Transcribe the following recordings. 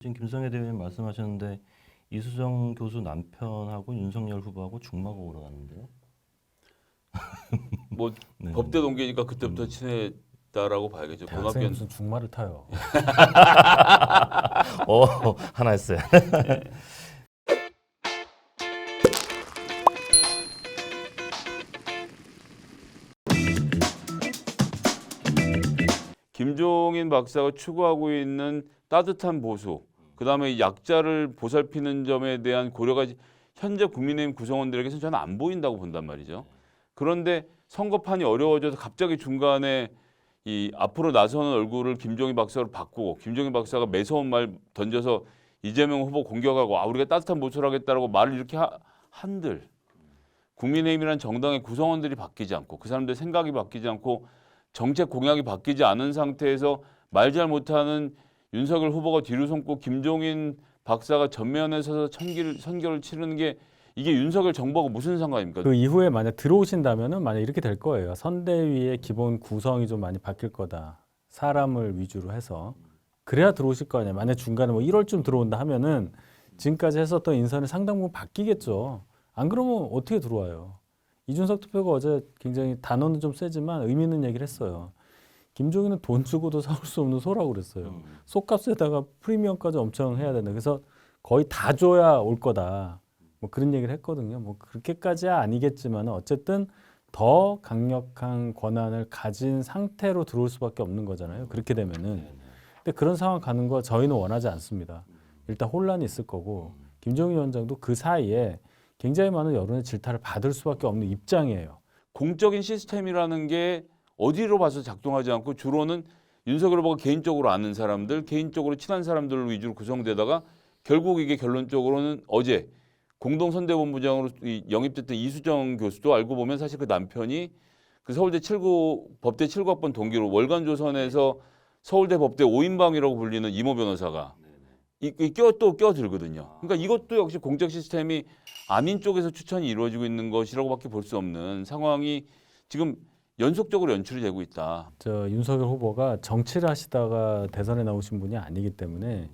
지금 김성애 대변인 말씀하셨는데 이수정 교수 남편하고 윤석열 후보하고 중마고로 갔는데요. 뭐 네. 법대 동기니까 그때부터 친했다라고 봐야겠죠. 대학생이 고등학교 무슨 중말을 타요. 하나 했어요. 김종인 박사가 추구하고 있는 따뜻한 보수, 그다음에 약자를 보살피는 점에 대한 고려가 현재 국민의힘 구성원들에게서 저는 안 보인다고 본단 말이죠. 그런데 선거판이 어려워져서 갑자기 중간에 이 앞으로 나서는 얼굴을 김종인 박사로 바꾸고 김종인 박사가 매서운 말 던져서 이재명 후보 공격하고 우리가 따뜻한 보수를 하겠다라고 말을 이렇게 한들 국민의힘이라는 정당의 구성원들이 바뀌지 않고 그 사람들의 생각이 바뀌지 않고 정책 공약이 바뀌지 않은 상태에서 말 잘 못하는 윤석열 후보가 뒤로 숨고 김종인 박사가 전면에 서서 선결을 치르는 게 이게 윤석열 정부하고 무슨 상관입니까? 그 이후에 만약 들어오신다면은 만약 이렇게 될 거예요. 선대위의 기본 구성이 좀 많이 바뀔 거다. 사람을 위주로 해서 그래야 들어오실 거 아니에요. 만약 중간에 뭐 1월쯤 들어온다 하면은 지금까지 했었던 인선이 상당 부분 바뀌겠죠. 안 그러면 어떻게 들어와요? 이준석 대표가 어제 굉장히 단어는 좀 세지만 의미 있는 얘기를 했어요. 김종인은 돈 주고도 사올 수 없는 소라고 그랬어요. 속값에다가 프리미엄까지 엄청 해야 된다. 그래서 거의 다 줘야 올 거다. 뭐 그런 얘기를 했거든요. 뭐 그렇게까지야 아니겠지만 어쨌든 더 강력한 권한을 가진 상태로 들어올 수밖에 없는 거잖아요. 그렇게 되면은. 근데 그런 상황 가는 거 저희는 원하지 않습니다. 일단 혼란이 있을 거고 김종인 위원장도 그 사이에 굉장히 많은 여론의 질타를 받을 수밖에 없는 입장이에요. 공적인 시스템이라는 게 어디로 봐서 작동하지 않고 주로는 윤석열 후보가 개인적으로 아는 사람들, 개인적으로 친한 사람들 위주로 구성되다가 결국 이게 결론적으로는 어제 공동선대본부장으로 영입됐던 이수정 교수도 알고 보면 사실 그 남편이 그 서울대 법대 7구학번 동기로 월간조선에서 서울대 법대 5인방이라고 불리는 이모 변호사가 또 껴들거든요. 그러니까 이것도 역시 공적 시스템이 아닌 쪽에서 추천이 이루어지고 있는 것이라고밖에 볼 수 없는 상황이 지금 연속적으로 연출이 되고 있다. 윤석열 후보가 정치를 하시다가 대선에 나오신 분이 아니기 때문에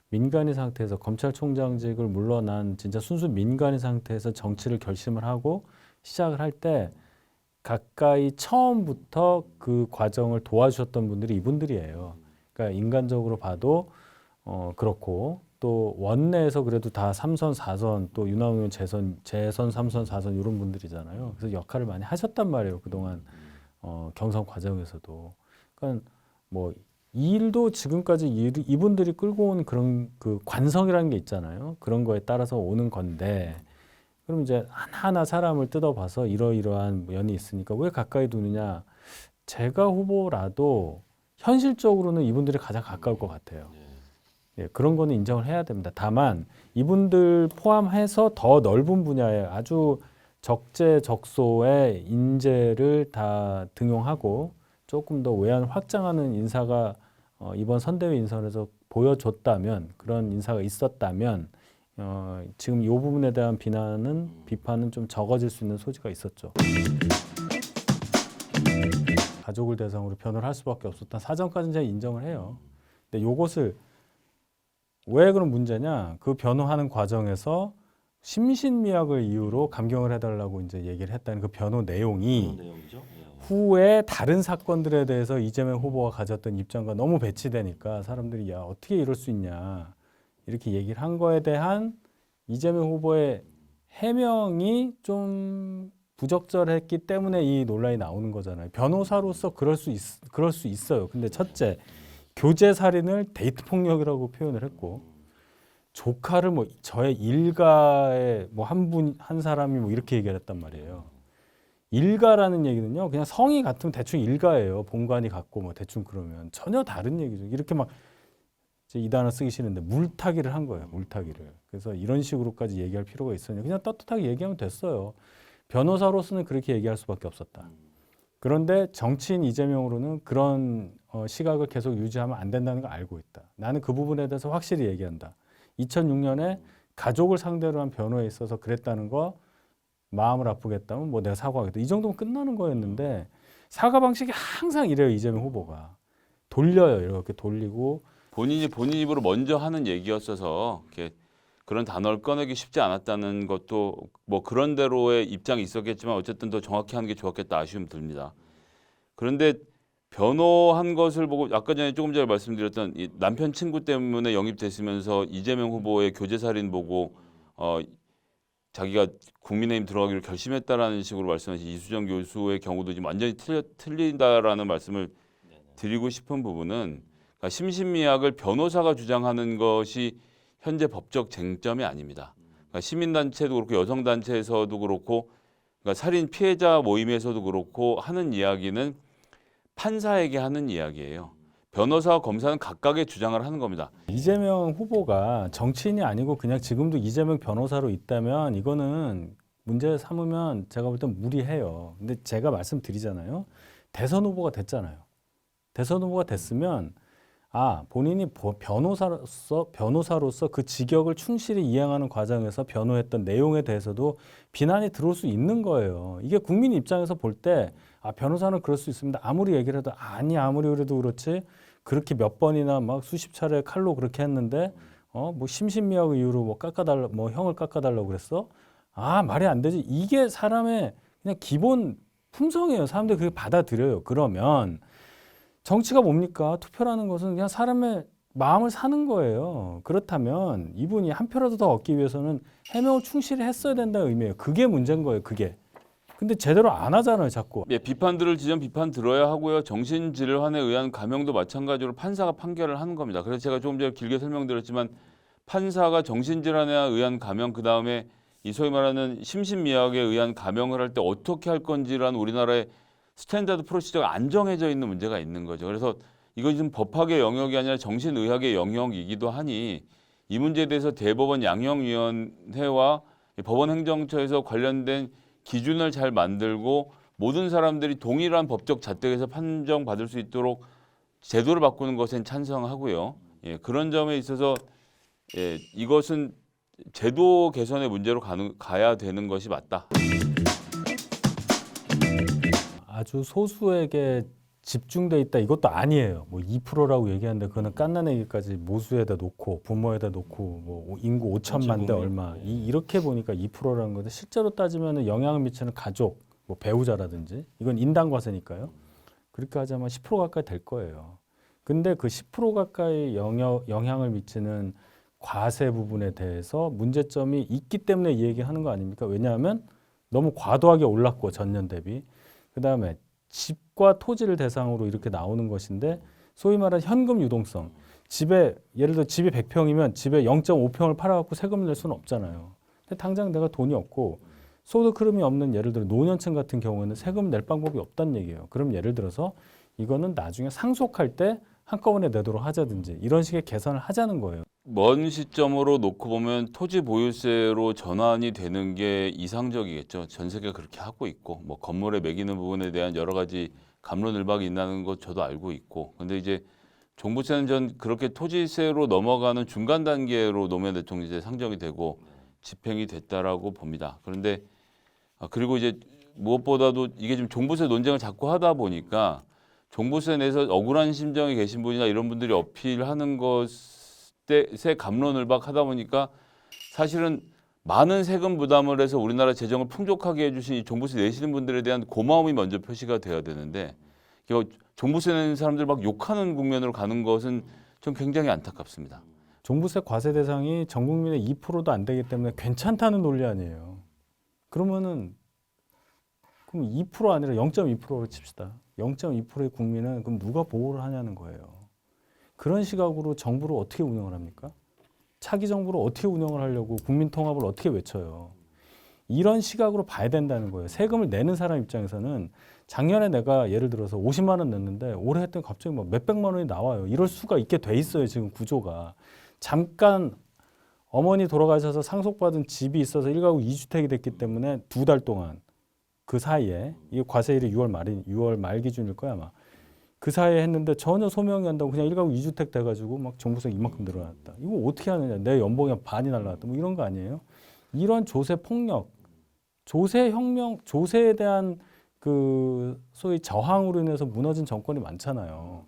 민간인 상태에서 검찰총장직을 물러난 진짜 순수 민간인 상태에서 정치를 결심을 하고 시작을 할 때 가까이 처음부터 그 과정을 도와주셨던 분들이 이분들이에요. 그러니까 인간적으로 봐도 그렇고 또 원내에서 그래도 다 3선, 4선 또 유나웅 의원 재선 3선, 4선 이런 분들이잖아요. 그래서 역할을 많이 하셨단 말이에요. 그동안 경선 과정에서도. 그러니까 뭐 일도 지금까지 이분들이 끌고 온 그런 그 관성이라는 게 있잖아요. 그런 거에 따라서 오는 건데 그럼 이제 하나하나 사람을 뜯어봐서 이러이러한 면이 있으니까 왜 가까이 두느냐. 제가 후보라도 현실적으로는 이분들이 가장 가까울 것 같아요. 예, 그런 거는 인정을 해야 됩니다. 다만 이분들 포함해서 더 넓은 분야에 아주 적재적소의 인재를 다 등용하고 조금 더 외연을 확장하는 인사가 이번 선대위 인선에서 보여줬다면 그런 인사가 있었다면 지금 이 부분에 대한 비판은 좀 적어질 수 있는 소지가 있었죠. 가족을 대상으로 변호를 할 수밖에 없었던 사정까지는 제가 인정을 해요. 근데 이것을 왜 그런 문제냐? 그 변호하는 과정에서 심신미약을 이유로 감경을 해달라고 이제 얘기를 했다는 그 변호 내용이 후에 다른 사건들에 대해서 이재명 후보가 가졌던 입장과 너무 배치되니까 사람들이 야 어떻게 이럴 수 있냐 이렇게 얘기를 한 거에 대한 이재명 후보의 해명이 좀 부적절했기 때문에 이 논란이 나오는 거잖아요. 변호사로서 그럴 수 있어요. 근데 첫째, 교제 살인을 데이트 폭력이라고 표현을 했고 조카를 뭐 저의 일가의 뭐 한 사람이 뭐 이렇게 얘기를 했단 말이에요. 일가라는 얘기는요, 그냥 성이 같으면 대충 일가예요. 본관이 같고 뭐 대충 그러면 전혀 다른 얘기죠. 이렇게 막 이 단어 쓰기 싫은데 물타기를 한 거예요. 물타기를. 그래서 이런 식으로까지 얘기할 필요가 있었냐? 그냥 떳떳하게 얘기하면 됐어요. 변호사로서는 그렇게 얘기할 수밖에 없었다. 그런데 정치인 이재명으로는 그런 시각을 계속 유지하면 안 된다는 걸 알고 있다. 나는 그 부분에 대해서 확실히 얘기한다. 2006년에 가족을 상대로 한 변호에 있어서 그랬다는 거 마음을 아프게 했다면 뭐 내가 사과하겠다. 이 정도면 끝나는 거였는데 사과 방식이 항상 이래요. 이재명 후보가. 돌려요. 이렇게 돌리고 본인 입으로 먼저 하는 얘기였어서 이렇게 그런 단어를 꺼내기 쉽지 않았다는 것도 뭐 그런 대로의 입장이 있었겠지만 어쨌든 더 정확히 하는 게 좋았겠다 아쉬움 듭니다. 그런데 변호한 것을 보고 아까 전에 조금 전에 말씀드렸던 이 남편 친구 때문에 영입됐으면서 이재명 후보의 교제살인 보고 자기가 국민의힘 들어가기로 결심했다라는 식으로 말씀하신 이수정 교수의 경우도 지금 완전히 틀린다라는 말씀을 드리고 싶은 부분은 그러니까 심신미약을 변호사가 주장하는 것이 현재 법적 쟁점이 아닙니다. 그러니까 시민단체도 그렇고 여성단체에서도 그렇고 그러니까 살인 피해자 모임에서도 그렇고 하는 이야기는 판사에게 하는 이야기예요. 변호사와 검사는 각각의 주장을 하는 겁니다. 이재명 후보가 정치인이 아니고 그냥 지금도 이재명 변호사로 있다면 이거는 문제 삼으면 제가 볼 땐 무리해요. 근데 제가 말씀드리잖아요. 대선 후보가 됐잖아요. 대선 후보가 됐으면 본인이 변호사로서 그 직역을 충실히 이행하는 과정에서 변호했던 내용에 대해서도 비난이 들어올 수 있는 거예요. 이게 국민 입장에서 볼 때 변호사는 그럴 수 있습니다. 아무리 얘기를 해도 아무리 그래도 그렇지 그렇게 몇 번이나 막 수십 차례 칼로 그렇게 했는데 뭐 심신미약 이유로 뭐 깎아달라 뭐 형을 깎아달라고 그랬어? 말이 안 되지. 이게 사람의 그냥 기본 품성이에요. 사람들이 그렇게 받아들여요. 그러면 정치가 뭡니까? 투표라는 것은 그냥 사람의 마음을 사는 거예요. 그렇다면 이분이 한 표라도 더 얻기 위해서는 해명을 충실히 했어야 된다는 의미예요. 그게 문제인 거예요. 그게. 근데 제대로 안 하잖아요. 자꾸. 예, 비판 들을 지점 비판 들어야 하고요. 정신질환에 의한 감형도 마찬가지로 판사가 판결을 하는 겁니다. 그래서 제가 조금 전에 길게 설명드렸지만 판사가 정신질환에 의한 감형 그다음에 이 소위 말하는 심신미약에 의한 감형을 할 때 어떻게 할 건지라는 우리나라의 스탠다드 프로시저가 안 정해져 있는 문제가 있는 거죠. 그래서 이건 좀 법학의 영역이 아니라 정신의학의 영역이기도 하니 이 문제에 대해서 대법원 양형위원회와 법원행정처에서 관련된 기준을 잘 만들고 모든 사람들이 동일한 법적 잣대에서 판정받을 수 있도록 제도를 바꾸는 것엔 찬성하고요. 예, 그런 점에 있어서 이것은 제도 개선의 문제로 가야 되는 것이 맞다. 아주 소수에게 집중돼 있다 이것도 아니에요. 뭐 2%라고 얘기하는데 그거는 깐난 얘기까지 모수에다 놓고 부모에다 놓고 뭐 인구 5천만 대 얼마 이렇게 보니까 2%라는 건데 실제로 따지면 영향을 미치는 가족, 뭐 배우자라든지 이건 인당 과세니까요. 그렇게 하자면 10% 가까이 될 거예요. 근데 그 10% 가까이 영향을 미치는 과세 부분에 대해서 문제점이 있기 때문에 이 얘기하는 거 아닙니까? 왜냐하면 너무 과도하게 올랐고 전년 대비. 그다음에 집과 토지를 대상으로 이렇게 나오는 것인데 소위 말하는 현금 유동성. 예를 들어 집이 100평이면 집에 0.5평을 팔아갖고 세금을 낼 수는 없잖아요. 근데 당장 내가 돈이 없고 소득 흐름이 없는 예를 들어 노년층 같은 경우에는 세금 낼 방법이 없다는 얘기예요. 그럼 예를 들어서 이거는 나중에 상속할 때 한꺼번에 내도록 하자든지 이런 식의 개선을 하자는 거예요. 먼 시점으로 놓고 보면 토지 보유세로 전환이 되는 게 이상적이겠죠. 전 세계가 그렇게 하고 있고 뭐 건물에 매기는 부분에 대한 여러 가지 갑론을박이 있다는 것 저도 알고 있고 근데 이제 종부세는 전 그렇게 토지세로 넘어가는 중간 단계로 노무현 대통령이 이제 상정이 되고 집행이 됐다라고 봅니다. 그런데 그리고 이제 무엇보다도 이게 지금 종부세 논쟁을 자꾸 하다 보니까 종부세 내서 억울한 심정에 계신 분이나 이런 분들이 어필하는 것에 갑론을박 하다 보니까 사실은 많은 세금 부담을 해서 우리나라 재정을 풍족하게 해주신 이 종부세 내시는 분들에 대한 고마움이 먼저 표시가 돼야 되는데 종부세 내는 사람들 막 욕하는 국면으로 가는 것은 좀 굉장히 안타깝습니다. 종부세 과세 대상이 전 국민의 2%도 안 되기 때문에 괜찮다는 논리 아니에요. 그럼 2% 아니라 0.2%로 칩시다. 0.2%의 국민은 그럼 누가 보호를 하냐는 거예요. 그런 시각으로 정부를 어떻게 운영을 합니까? 차기 정부를 어떻게 운영을 하려고 국민 통합을 어떻게 외쳐요? 이런 시각으로 봐야 된다는 거예요. 세금을 내는 사람 입장에서는 작년에 내가 예를 들어서 50만 원 냈는데 올해 했더니 갑자기 막 몇백만 원이 나와요. 이럴 수가 있게 돼 있어요. 지금 구조가. 잠깐 어머니 돌아가셔서 상속받은 집이 있어서 1가구 2주택이 됐기 때문에 2달 동안 그 사이에 이 과세일이 6월 말 기준일 거야 아마. 그 사이에 했는데 전혀 소명이 안 나고 그냥 1가구 2주택 돼가지고 막 종부세 이만큼 늘어났다. 이거 어떻게 하느냐. 내 연봉이 반이 날라갔다. 뭐 이런 거 아니에요? 이런 조세 폭력, 조세 혁명, 조세에 대한 그 소위 저항으로 인해서 무너진 정권이 많잖아요.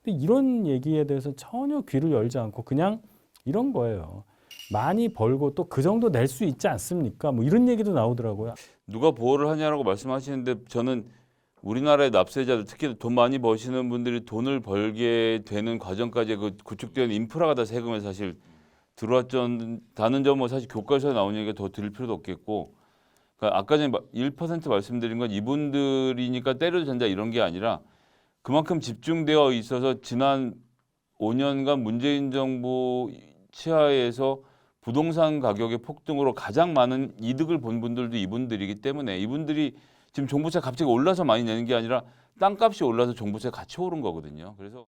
근데 이런 얘기에 대해서 전혀 귀를 열지 않고 그냥 이런 거예요. 많이 벌고 또 그 정도 낼 수 있지 않습니까? 뭐 이런 얘기도 나오더라고요. 누가 보호를 하냐라고 말씀하시는데 저는 우리나라의 납세자들 특히 돈 많이 버시는 분들이 돈을 벌게 되는 과정까지 그 구축된 인프라가 다 세금에 사실 들어왔다는 점은 사실 교과서에 나온 얘기가 더 드릴 필요도 없겠고 그러니까 아까 전에 1% 말씀드린 건 이분들이니까 때려도 된다 이런 게 아니라 그만큼 집중되어 있어서 지난 5년간 문재인 정부 치하에서 부동산 가격의 폭등으로 가장 많은 이득을 본 분들도 이분들이기 때문에 이분들이 지금 종부세 갑자기 올라서 많이 내는 게 아니라 땅값이 올라서 종부세 같이 오른 거거든요. 그래서